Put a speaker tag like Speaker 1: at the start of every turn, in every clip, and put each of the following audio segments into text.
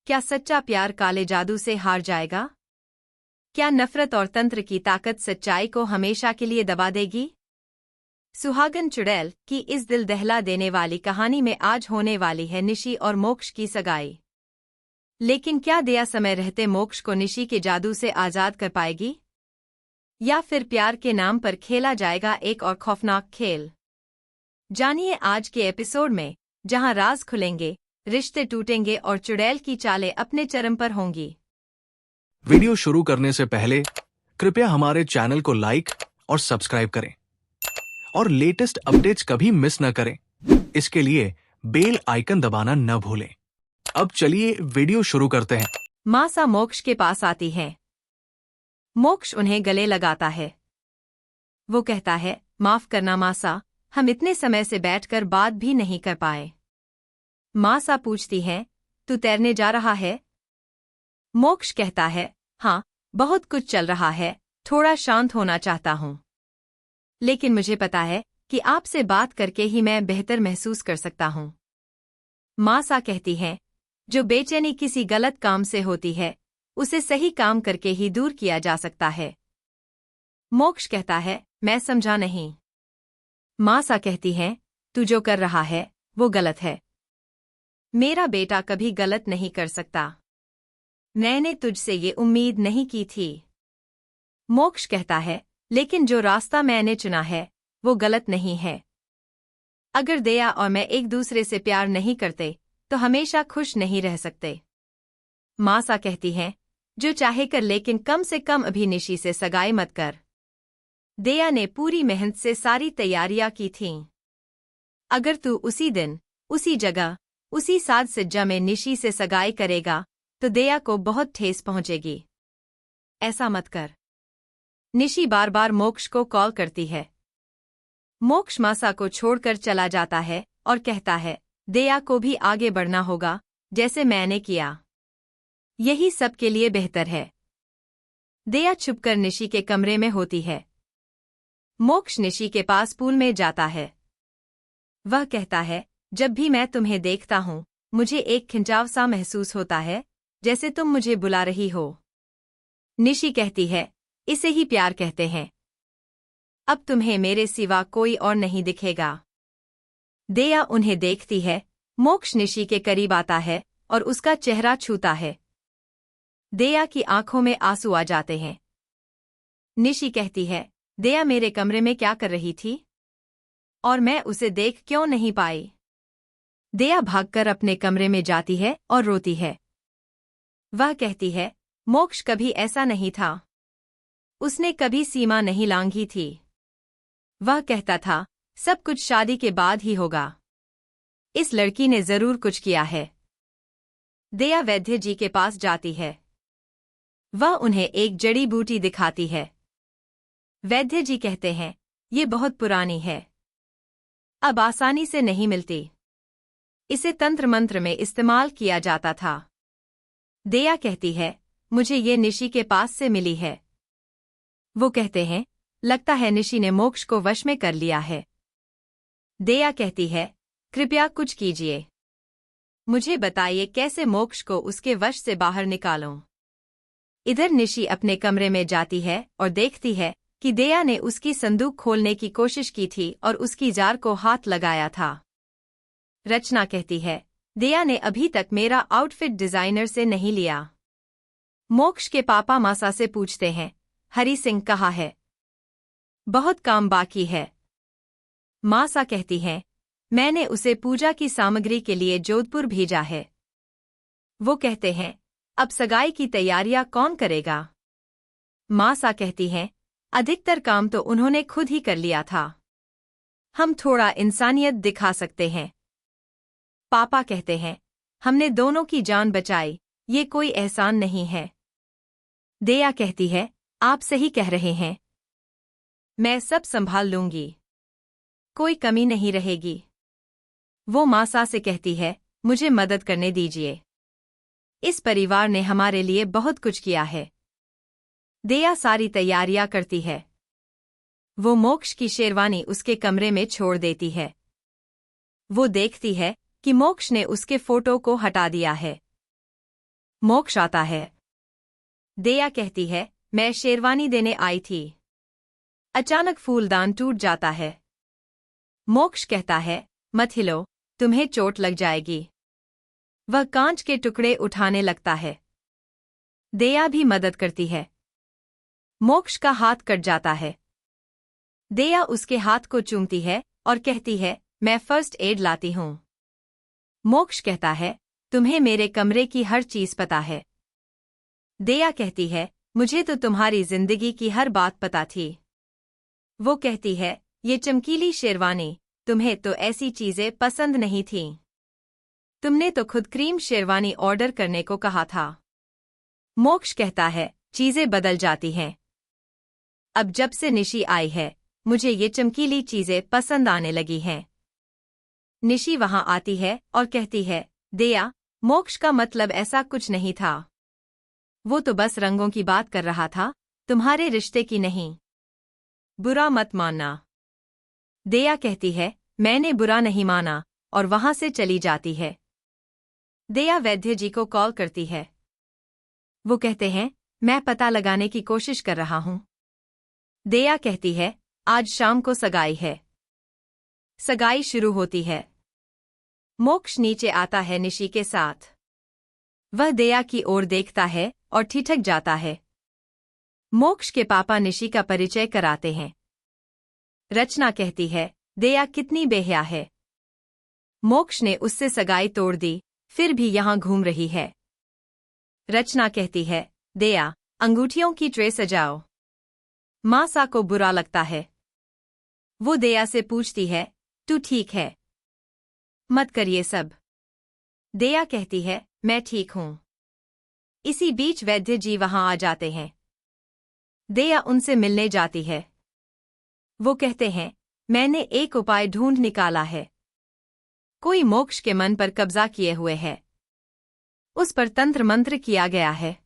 Speaker 1: क्या सच्चा प्यार काले जादू से हार जाएगा? क्या नफरत और तंत्र की ताकत सच्चाई को हमेशा के लिए दबा देगी? सुहागन चुड़ैल की इस दिल दहला देने वाली कहानी में आज होने वाली है निशी और मोक्ष की सगाई। लेकिन क्या दया समय रहते मोक्ष को निशी के जादू से आजाद कर पाएगी? या फिर प्यार के नाम पर खेला जाएगा एक और खौफनाक खेल? जानिए आज के एपिसोड में, जहां राज खुलेंगे, रिश्ते टूटेंगे और चुड़ैल की चालें अपने चरम पर होंगी।
Speaker 2: वीडियो शुरू करने से पहले कृपया हमारे चैनल को लाइक और सब्सक्राइब करें और लेटेस्ट अपडेट्स कभी मिस न करें। इसके लिए बेल आइकन दबाना न भूलें। अब चलिए वीडियो शुरू करते हैं।
Speaker 1: मासा मोक्ष के पास आती है। मोक्ष उन्हें गले लगाता है। वो कहता है, माफ करना मासा, हम इतने समय से बैठकर बात भी नहीं कर पाए। मासा पूछती है, तू तैरने जा रहा है? मोक्ष कहता है, हाँ, बहुत कुछ चल रहा है, थोड़ा शांत होना चाहता हूँ। लेकिन मुझे पता है कि आपसे बात करके ही मैं बेहतर महसूस कर सकता हूँ। मासा कहती है, जो बेचैनी किसी गलत काम से होती है, उसे सही काम करके ही दूर किया जा सकता है। मोक्ष कहता है, मैं समझा नहीं। मासा कहती है, तू जो कर रहा है, वो गलत है। मेरा बेटा कभी गलत नहीं कर सकता। मैंने तुझसे ये उम्मीद नहीं की थी। मोक्ष कहता है, लेकिन जो रास्ता मैंने चुना है, वो गलत नहीं है। अगर दया और मैं एक दूसरे से प्यार नहीं करते, तो हमेशा खुश नहीं रह सकते। मासा कहती है, जो चाहे कर, लेकिन कम से कम अभी निशी से सगाई मत कर। दया ने पूरी मेहनत से सारी तैयारियां की थीं। अगर तू उसी दिन, उसी जगह, उसी साज सज्जा में निशी से सगाई करेगा, तो दया को बहुत ठेस पहुंचेगी। ऐसा मत कर। निशी बार बार मोक्ष को कॉल करती है। मोक्ष मासा को छोड़कर चला जाता है और कहता है, दया को भी आगे बढ़ना होगा, जैसे मैंने किया। यही सबके लिए बेहतर है। दया छुपकर निशी के कमरे में होती है। मोक्ष निशी के पास पूल में जाता है। वह कहता है, जब भी मैं तुम्हें देखता हूँ, मुझे एक खिंचाव सा महसूस होता है, जैसे तुम मुझे बुला रही हो। निशी कहती है, इसे ही प्यार कहते हैं। अब तुम्हें मेरे सिवा कोई और नहीं दिखेगा। दया उन्हें देखती है। मोक्ष निशी के करीब आता है और उसका चेहरा छूता है। दया की आंखों में आंसू आ जाते हैं। निशी कहती है, दया मेरे कमरे में क्या कर रही थी? और मैं उसे देख क्यों नहीं पाई? दया भागकर अपने कमरे में जाती है और रोती है। वह कहती है, मोक्ष कभी ऐसा नहीं था। उसने कभी सीमा नहीं लांघी थी। वह कहता था, सब कुछ शादी के बाद ही होगा। इस लड़की ने जरूर कुछ किया है। दया वैद्य जी के पास जाती है। वह उन्हें एक जड़ी बूटी दिखाती है। वैद्य जी कहते हैं, ये बहुत पुरानी है, अब आसानी से नहीं मिलती। इसे तंत्र मंत्र में इस्तेमाल किया जाता था। दया कहती है, मुझे ये निशी के पास से मिली है। वो कहते हैं, लगता है निशी ने मोक्ष को वश में कर लिया है। दया कहती है, कृपया कुछ कीजिए। मुझे बताइए कैसे मोक्ष को उसके वश से बाहर निकालूं। इधर निशी अपने कमरे में जाती है और देखती है कि दया ने उसकी संदूक खोलने की कोशिश की थी और उसकी जार को हाथ लगाया था। रचना कहती है, दया ने अभी तक मेरा आउटफिट डिजाइनर से नहीं लिया। मोक्ष के पापा मासा से पूछते हैं, हरी सिंह कहाँ है? बहुत काम बाकी है। मासा कहती है, मैंने उसे पूजा की सामग्री के लिए जोधपुर भेजा है। वो कहते हैं, अब सगाई की तैयारियां कौन करेगा? मासा कहती हैं, अधिकतर काम तो उन्होंने खुद ही कर लिया था। हम थोड़ा इंसानियत दिखा सकते हैं। पापा कहते हैं, हमने दोनों की जान बचाई, ये कोई एहसान नहीं है। दया कहती है, आप सही कह रहे हैं। मैं सब संभाल लूंगी, कोई कमी नहीं रहेगी। वो मासा से कहती है, मुझे मदद करने दीजिए। इस परिवार ने हमारे लिए बहुत कुछ किया है। दया सारी तैयारियां करती है। वो मोक्ष की शेरवानी उसके कमरे में छोड़ देती है। वो देखती है कि मोक्ष ने उसके फोटो को हटा दिया है। मोक्ष आता है। दया कहती है, मैं शेरवानी देने आई थी। अचानक फूलदान टूट जाता है। मोक्ष कहता है, मत हिलो, तुम्हें चोट लग जाएगी। वह कांच के टुकड़े उठाने लगता है। दया भी मदद करती है। मोक्ष का हाथ कट जाता है। दया उसके हाथ को चूमती है और कहती है, मैं फर्स्ट एड लाती हूं। मोक्ष कहता है, तुम्हें मेरे कमरे की हर चीज पता है। दया कहती है, मुझे तो तुम्हारी जिंदगी की हर बात पता थी। वो कहती है, ये चमकीली शेरवानी, तुम्हें तो ऐसी चीजें पसंद नहीं थीं। तुमने तो खुद क्रीम शेरवानी ऑर्डर करने को कहा था। मोक्ष कहता है, चीजें बदल जाती हैं। अब जब से निशी आई है, मुझे ये चमकीली चीजें पसंद आने लगी हैं। निशी वहां आती है और कहती है, दया, मोक्ष का मतलब ऐसा कुछ नहीं था। वो तो बस रंगों की बात कर रहा था, तुम्हारे रिश्ते की नहीं। बुरा मत मानना। दया कहती है, मैंने बुरा नहीं माना, और वहां से चली जाती है। दया वैद्य जी को कॉल करती है। वो कहते हैं, मैं पता लगाने की कोशिश कर रहा हूं। दया कहती है, आज शाम को सगाई है। सगाई शुरू होती है। मोक्ष नीचे आता है निशी के साथ। वह दया की ओर देखता है और ठिठक जाता है। मोक्ष के पापा निशी का परिचय कराते हैं। रचना कहती है, दया कितनी बेहया है। मोक्ष ने उससे सगाई तोड़ दी, फिर भी यहां घूम रही है। रचना कहती है, दया, अंगूठियों की ट्रे सजाओ। मासा को बुरा लगता है। वो दया से पूछती है, तू ठीक है? मत करिए सब। दया कहती है, मैं ठीक हूं। इसी बीच वैद्य जी वहां आ जाते हैं। दया उनसे मिलने जाती है। वो कहते हैं, मैंने एक उपाय ढूंढ निकाला है। कोई मोक्ष के मन पर कब्जा किए हुए है। उस पर तंत्र मंत्र किया गया है।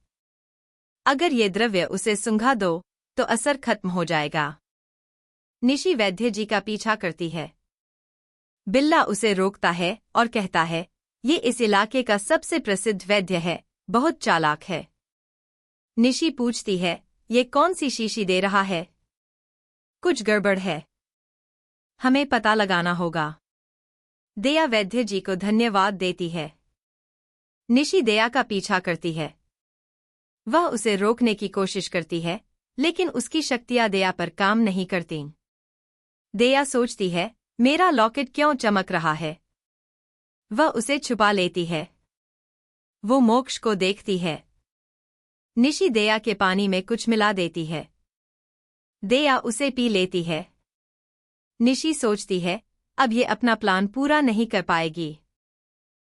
Speaker 1: अगर ये द्रव्य उसे सुंघा दो, तो असर खत्म हो जाएगा। निशी वैद्य जी का पीछा करती है। बिल्ला उसे रोकता है और कहता है, ये इस इलाके का सबसे प्रसिद्ध वैद्य है, बहुत चालाक है। निशी पूछती है, ये कौन सी शीशी दे रहा है? कुछ गड़बड़ है। हमें पता लगाना होगा। दया वैद्य जी को धन्यवाद देती है। निशी दया का पीछा करती है। वह उसे रोकने की कोशिश करती है, लेकिन उसकी शक्तियां दया पर काम नहीं करतीं। दया सोचती है, मेरा लॉकेट क्यों चमक रहा है? वह उसे छुपा लेती है। वो मोक्ष को देखती है। निशी दया के पानी में कुछ मिला देती है। दया उसे पी लेती है। निशी सोचती है, अब ये अपना प्लान पूरा नहीं कर पाएगी।